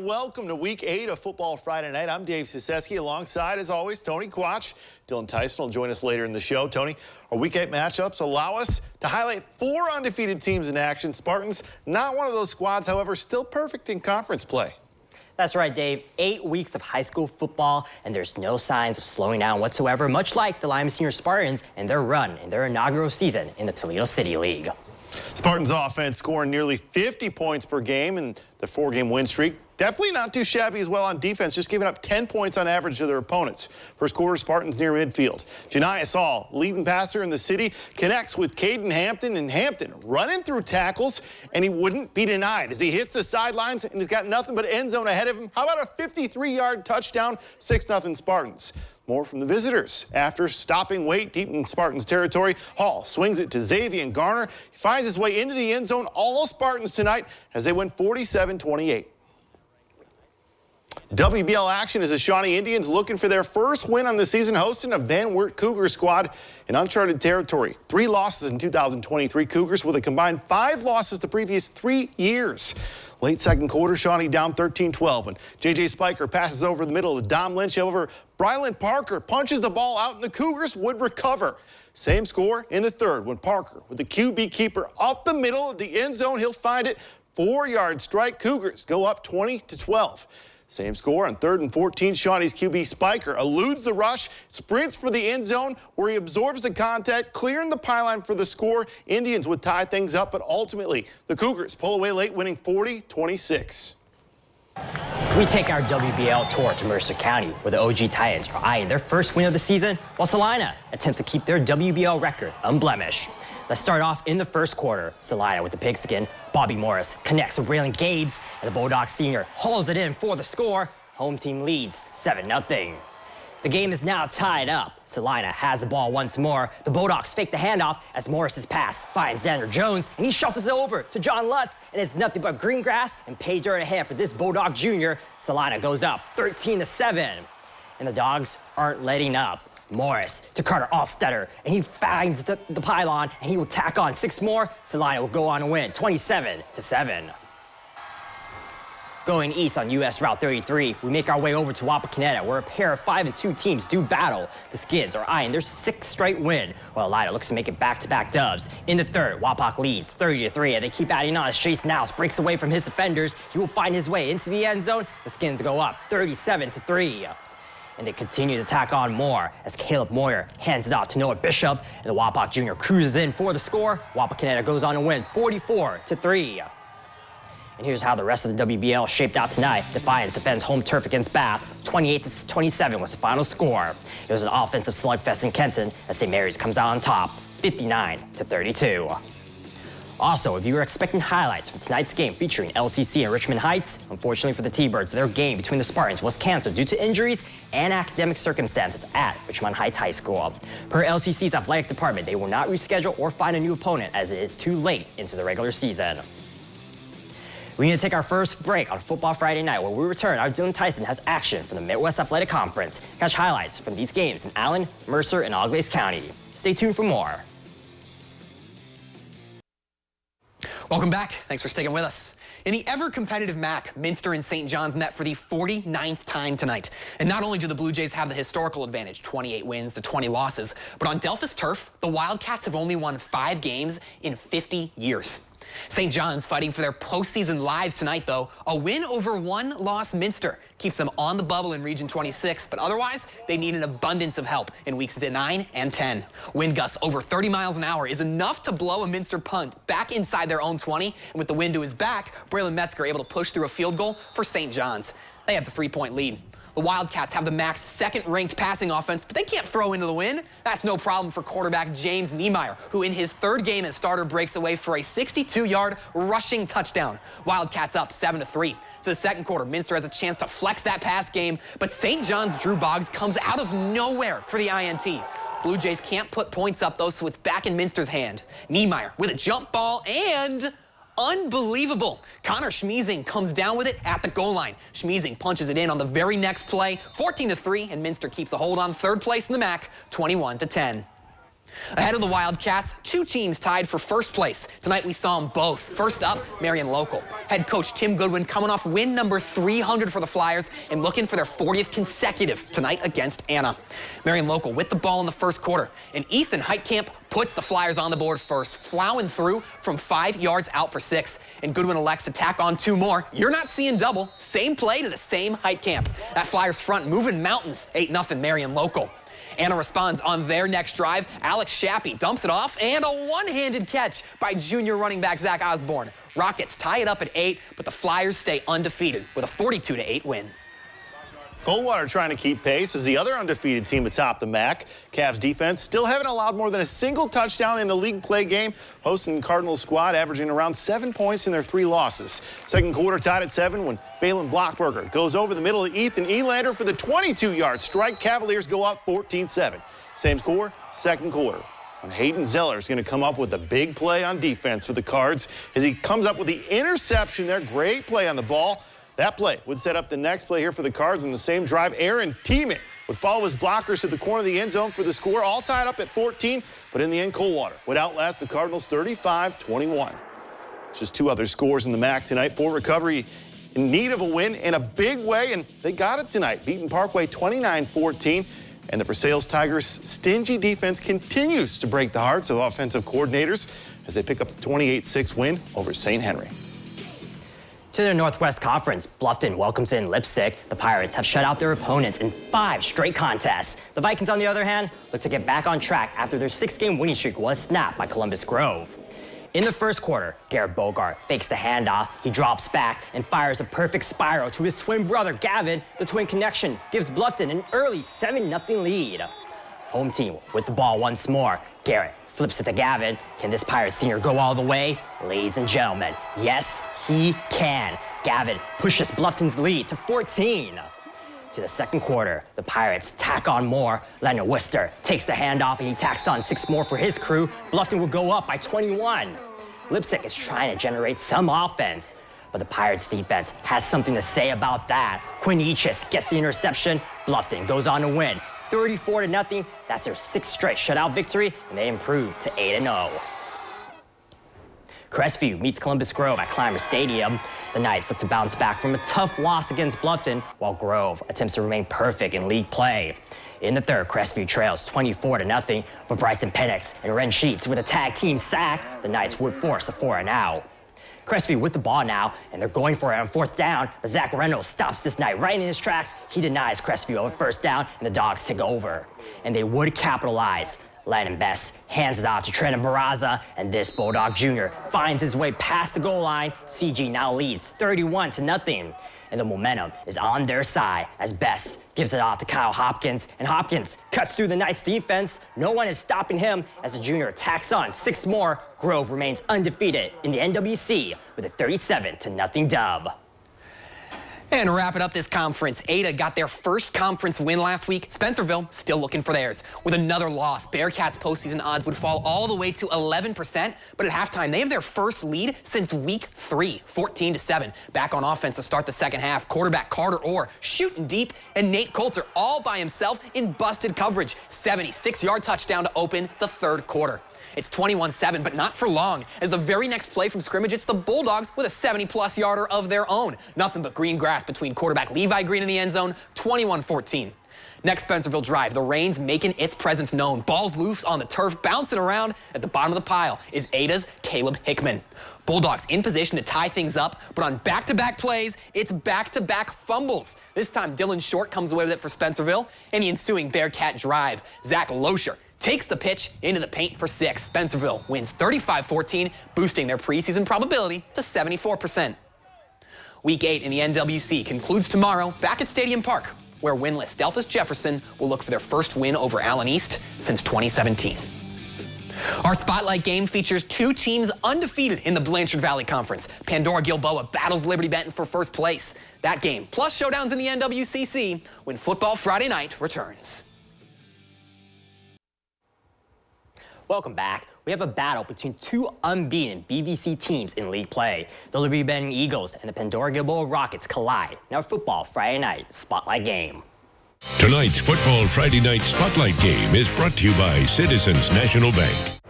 welcome to Week 8 of Football Friday Night. I'm Dave Ciseski, alongside, as always, Tony Quach. Dylan Tyson will join us later in the show. Tony, our Week 8 matchups allow us to highlight 4 undefeated teams in action. Spartans, not one of those squads, however, still perfect in conference play. That's right, Dave. 8 weeks of high school football, and there's no signs of slowing down whatsoever, much like the Lima Senior Spartans and their run in their inaugural season in the Toledo City League. Spartans offense scoring nearly 50 points per game in the 4-game win streak. Definitely not too shabby as well on defense, just giving up 10 points on average to their opponents. First quarter, Spartans near midfield. Janiah Saul, leading passer in the city, connects with Caden Hampton, and Hampton running through tackles, and he wouldn't be denied as he hits the sidelines and he's got nothing but end zone ahead of him. How about a 53-yard touchdown, 6-0 Spartans. More from the visitors. After stopping weight deep in Spartans territory, Hall swings it to Xavier Garner. He finds his way into the end zone. All Spartans tonight as they win 47-28. WBL action as the Shawnee Indians looking for their first win on the season, hosting a Van Wert Cougar squad in uncharted territory. 3 losses in 2023 Cougars with a combined 5 losses the previous 3 years. Late second quarter, Shawnee down 13-12 when J.J. Spiker passes over the middle to Dom Lynch. However, Brylan Parker punches the ball out and the Cougars would recover. Same score in the third when Parker with the QB keeper up the middle of the end zone. He'll find it. 4-yard strike. Cougars go up 20-12. Same score on 3rd and 14. Shawnee's QB Spiker eludes the rush, sprints for the end zone where he absorbs the contact, clearing the pylon for the score. Indians would tie things up, but ultimately the Cougars pull away late, winning 40-26. We take our WBL tour to Mercer County, where the OG Titans are eyeing their first win of the season, while Salina attempts to keep their WBL record unblemished. Let's start off in the first quarter. Salina with the pigskin. Bobby Morris connects with Braylon Gabes, and the Bulldogs senior hauls it in for the score. Home team leads 7-0. The game is now tied up. Salina has the ball once more. The Bulldogs fake the handoff as Morris's pass finds Xander Jones, and he shuffles it over to John Lutz, and it's nothing but green grass and pay dirt ahead for this Bulldog junior. Salina goes up 13-7, and the Dogs aren't letting up. Morris to Carter Allstetter, and he finds the pylon, and he will tack on 6 more. Salina will go on to win 27-7. Going east on US Route 33, we make our way over to Wapakoneta, where a pair of 5-2 teams do battle. The Skids are eyeing their 6th straight win, while Elida looks to make it back-to-back dubs. In the third, Wapak leads 30-3, and they keep adding on as Chase Nouse breaks away from his defenders. He will find his way into the end zone. The Skins go up 37-3. And they continue to tack on more as Caleb Moyer hands it off to Noah Bishop, and the Wapak Jr. cruises in for the score. Wapakoneta goes on to win 44-3. And here's how the rest of the WBL shaped out tonight. Defiance defends home turf against Bath. 28-27 was the final score. It was an offensive slugfest in Kenton as St. Mary's comes out on top, 59-32. Also, if you were expecting highlights from tonight's game featuring LCC and Richmond Heights, unfortunately for the T-Birds, their game between the Spartans was canceled due to injuries and academic circumstances at Richmond Heights High School. Per LCC's athletic department, they will not reschedule or find a new opponent as it is too late into the regular season. We're going to take our first break on Football Friday Night. When we return, our Dylan Tyson has action from the Midwest Athletic Conference. Catch highlights from these games in Allen, Mercer, and Auglaize County. Stay tuned for more. Welcome back. Thanks for sticking with us. In the ever-competitive MAC, Minster and St. John's met for the 49th time tonight. And not only do the Blue Jays have the historical advantage, 28 wins to 20 losses, but on Delphus turf, the Wildcats have only won 5 games in 50 years. St. John's fighting for their postseason lives tonight, though. A win over 1-loss Minster keeps them on the bubble in Region 26, but otherwise, they need an abundance of help in weeks 9 and 10. Wind gusts over 30 miles an hour is enough to blow a Minster punt back inside their own 20, and with the wind to his back, Braylon Metzger able to push through a field goal for St. John's. They have the 3-point lead. The Wildcats have the MAC's 2nd-ranked passing offense, but they can't throw into the wind. That's no problem for quarterback James Niemeyer, who in his 3rd game as starter breaks away for a 62-yard rushing touchdown. Wildcats up 7-3. To the second quarter, Minster has a chance to flex that pass game, but St. John's Drew Boggs comes out of nowhere for the INT. Blue Jays can't put points up, though, so it's back in Minster's hand. Niemeyer with a jump ball and unbelievable. Connor Schmiesing comes down with it at the goal line. Schmiesing punches it in on the very next play, 14-3, and Minster keeps a hold on 3rd place in the MAC, 21-10. Ahead of the Wildcats, two teams tied for first place. Tonight we saw them both. First up, Marion Local. Head coach Tim Goodwin coming off win number 300 for the Flyers and looking for their 40th consecutive tonight against Anna. Marion Local with the ball in the first quarter, and Ethan Heitkamp puts the Flyers on the board first, plowing through from 5 yards out for 6. And Goodwin elects to tack on 2 more. You're not seeing double. Same play to the same Heitkamp. That Flyers front moving mountains. 8-0 Marion Local. Anna responds on their next drive. Alex Shappy dumps it off, and a one-handed catch by junior running back Zach Osborne. Rockets tie it up at 8, but the Flyers stay undefeated with a 42-8 win. Coldwater trying to keep pace as the other undefeated team atop the MAC. Cavs defense still haven't allowed more than a single touchdown in a league play game, hosting the Cardinals squad averaging around 7 points in their 3 losses. Second quarter tied at 7 when Balin Blockberger goes over the middle of Ethan Elander for the 22-yard strike. Cavaliers go up 14-7. Same score, second quarter. And Hayden Zeller is going to come up with a big play on defense for the Cards as he comes up with the interception there. Great play on the ball. That play would set up the next play here for the Cards in the same drive. Aaron Tiemann would follow his blockers to the corner of the end zone for the score, all tied up at 14, but in the end, Coldwater would outlast the Cardinals 35-21. Just 2 other scores in the MAC tonight. Fort Recovery in need of a win in a big way, and they got it tonight, beating Parkway 29-14. And the Versailles Tigers' stingy defense continues to break the hearts of offensive coordinators as they pick up the 28-6 win over St. Henry. To the Northwest Conference, Bluffton welcomes in Lipstick. The Pirates have shut out their opponents in 5 straight contests. The Vikings, on the other hand, look to get back on track after their 6-game winning streak was snapped by Columbus Grove. In the first quarter, Garrett Bogart fakes the handoff, he drops back and fires a perfect spiral to his twin brother, Gavin. The twin connection gives Bluffton an early 7-0 lead. Home team with the ball once more. Garrett flips it to Gavin. Can this Pirates senior go all the way? Ladies and gentlemen, yes, he can. Gavin pushes Bluffton's lead to 14. To the second quarter, the Pirates tack on more. Leonard Worcester takes the handoff and he tacks on 6 more for his crew. Bluffton will go up by 21. Lipstick is trying to generate some offense, but the Pirates defense has something to say about that. Quinn Eachis gets the interception. Bluffton goes on to win 34-0. That's their 6th straight shutout victory, and they improve to 8-0. Crestview meets Columbus Grove at Clymer Stadium. The Knights look to bounce back from a tough loss against Bluffton, while Grove attempts to remain perfect in league play. In the third, Crestview trails 24-0, but Bryson Penix and Ren Sheets with a tag team sack, the Knights would force a 4-and-out. Crestview with the ball now, and they're going for it on 4th down, but Zach Reynolds stops this Knight right in his tracks. He denies Crestview a 1st down, and the Dogs take over. And they would capitalize. Landon Best hands it off to Trenton Barraza, and this Bulldog Jr. finds his way past the goal line. CG now leads 31-0, and the momentum is on their side as Best gives it off to Kyle Hopkins, and Hopkins cuts through the Knights defense. No one is stopping him as the junior tacks on 6 more. Grove remains undefeated in the NWC with a 37-0 dub. And to wrap it up this conference, Ada got their first conference win last week. Spencerville still looking for theirs. With another loss, Bearcats' postseason odds would fall all the way to 11%. But at halftime, they have their first lead since week 3, 14-7. Back on offense to start the second half. Quarterback Carter Orr shooting deep, and Nate Coulter all by himself in busted coverage. 76-yard touchdown to open the third quarter. It's 21-7, but not for long, as the very next play from scrimmage, it's the Bulldogs with a 70-plus yarder of their own. Nothing but green grass between quarterback Levi Green in the end zone, 21-14. Next Spencerville drive, the Rains making its presence known. Balls loose on the turf, bouncing around. At the bottom of the pile is Ada's Caleb Hickman. Bulldogs in position to tie things up, but on back-to-back plays, it's back-to-back fumbles. This time, Dylan Short comes away with it for Spencerville. In the ensuing Bearcat drive, Zach Loescher takes the pitch into the paint for 6. Spencerville wins 35-14, boosting their preseason probability to 74%. Week 8 in the NWC concludes tomorrow back at Stadium Park, where winless Delphus Jefferson will look for their first win over Allen East since 2017. Our Spotlight game features 2 teams undefeated in the Blanchard Valley Conference. Pandora Gilboa battles Liberty Benton for first place. That game, plus showdowns in the NWCC, when Football Friday Night returns. Welcome back. We have a battle between 2 unbeaten BVC teams in league play. The Liberty Benton Eagles and the Pandora Gilboa Rockets collide. Now Football Friday Night Spotlight game. Tonight's Football Friday Night Spotlight game is brought to you by Citizens National Bank.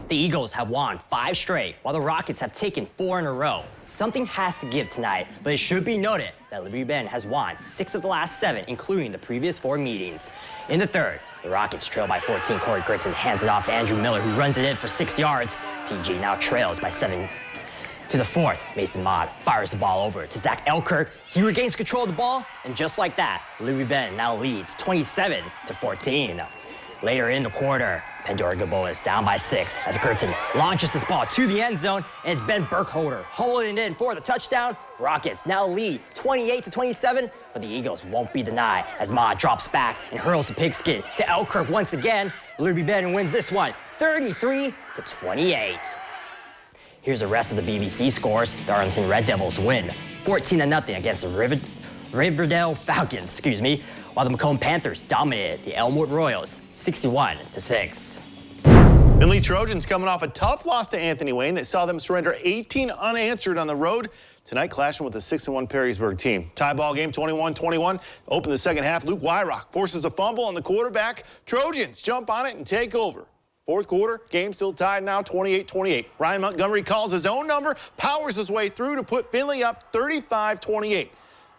The Eagles have won 5 straight, while the Rockets have taken 4 in a row. Something has to give tonight, but it should be noted that Liberty Bend has won 6 of the last 7, including the previous 4 meetings. In the third, the Rockets trail by 14. Corey Gritson hands it off to Andrew Miller, who runs it in for 6 yards. PG now trails by 7. To the fourth, Mason Mott fires the ball over to Zach Elkirk. He regains control of the ball, and just like that, Liberty Bend now leads 27-14. Later in the quarter, Pandora Gaboa is down by 6 as Gritson launches this ball to the end zone, and it's Ben Burkholder holding it in for the touchdown. Rockets now lead 28-27, but the Eagles won't be denied as Mott drops back and hurls the pigskin to Elkirk once again. Liberty Bend wins this one 33-28. Here's the rest of the BBC scores. The Arlington Red Devils win 14-0 against the Riverdale Falcons, while the Macomb Panthers dominated the Elmwood Royals 61-6. Findlay Trojans coming off a tough loss to Anthony Wayne that saw them surrender 18 unanswered on the road. Tonight clashing with the 6-1 Perrysburg team. Tie ball game 21-21. Open the second half. Luke Wyrock forces a fumble on the quarterback. Trojans jump on it and take over. Fourth quarter, game still tied now 28-28. Ryan Montgomery calls his own number, powers his way through to put Findlay up 35-28.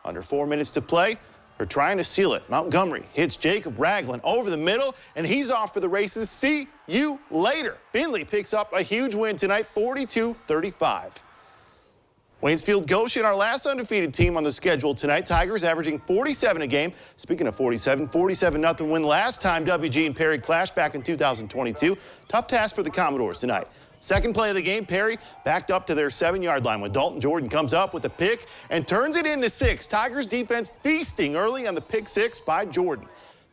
Under 4 minutes to play, they're trying to seal it. Montgomery hits Jacob Ragland over the middle, and he's off for the races. See you later. Findlay picks up a huge win tonight, 42-35. Waynesfield Goshen, our last undefeated team on the schedule tonight. Tigers averaging 47 a game. Speaking of 47-0 win last time WG and Perry clashed back in 2022. Tough task for the Commodores tonight. Second play of the game, Perry backed up to their 7-yard line when Dalton Jordan comes up with a pick and turns it into 6. Tigers defense feasting early on the pick 6 by Jordan.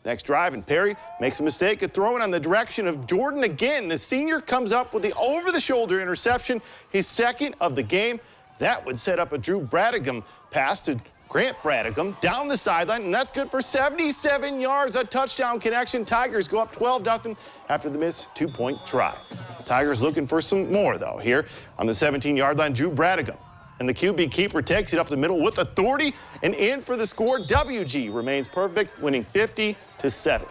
Next drive, and Perry makes a mistake of throwing on the direction of Jordan again. The senior comes up with the over-the-shoulder interception, his second of the game. That would set up a Drew Bradigam pass to Grant Bradigam down the sideline, and that's good for 77 yards, a touchdown connection. Tigers go up 12-0 after the missed 2-point try. Tigers looking for some more, though, here on the 17-yard line, Drew Bradigam. And the QB keeper takes it up the middle with authority and in for the score. WG remains perfect, winning 50-7.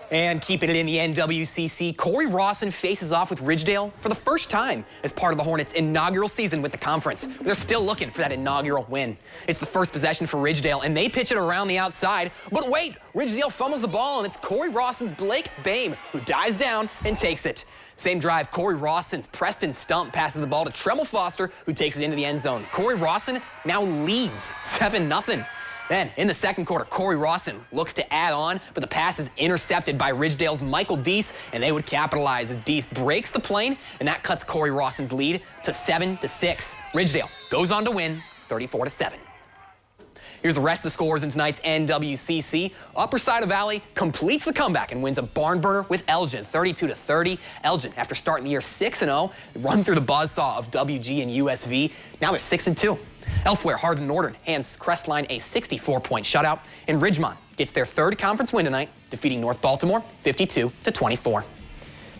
And keeping it in the NWCC, Corey Rawson faces off with Ridgedale for the first time as part of the Hornets' inaugural season with the conference. They're still looking for that inaugural win. It's the first possession for Ridgedale, and they pitch it around the outside. But wait, Ridgedale fumbles the ball, and it's Corey Rawson's Blake Bame who dives down and takes it. Same drive, Corey Rawson's Preston Stump passes the ball to Tremel Foster, who takes it into the end zone. Corey Rawson now leads 7-0. Then, in the second quarter, Corey Rawson looks to add on, but the pass is intercepted by Ridgedale's Michael Deese, and they would capitalize as Deese breaks the plane, and that cuts Corey Rawson's lead to 7-6. Ridgedale goes on to win 34-7. Here's the rest of the scores in tonight's NWCC. Upper Side of Valley completes the comeback and wins a barn burner with Elgin, 32-30. Elgin, after starting the year 6-0, run through the buzzsaw of WG and USV. Now they're 6-2. Elsewhere, Hardin Northern hands Crestline a 64-point shutout, and Ridgemont gets their third conference win tonight, defeating North Baltimore 52-24.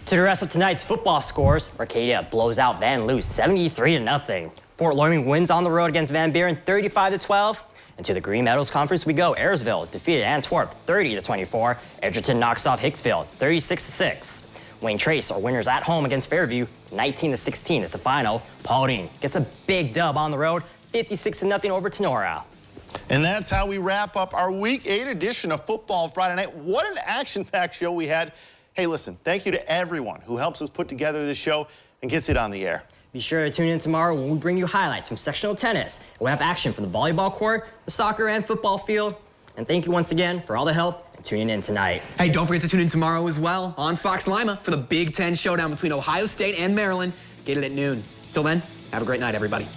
To the rest of tonight's football scores, Arcadia blows out Van Loos 73-0. Fort Loring wins on the road against Van Buren 35-12. And to the Green Meadows Conference we go. Ayersville defeated Antwerp 30-24. Edgerton knocks off Hicksville 36-6. Wayne Trace are winners at home against Fairview 19-16 is the final. Paulding gets a big dub on the road 56-0 over Tenora. And that's how we wrap up our Week 8 edition of Football Friday Night. What an action-packed show we had. Hey, listen, thank you to everyone who helps us put together this show and gets it on the air. Be sure to tune in tomorrow when we bring you highlights from sectional tennis. We'll have action from the volleyball court, the soccer and football field. And thank you once again for all the help and tuning in tonight. Hey, don't forget to tune in tomorrow as well on Fox Lima for the Big Ten showdown between Ohio State and Maryland. Get it at noon. Till then, have a great night, everybody.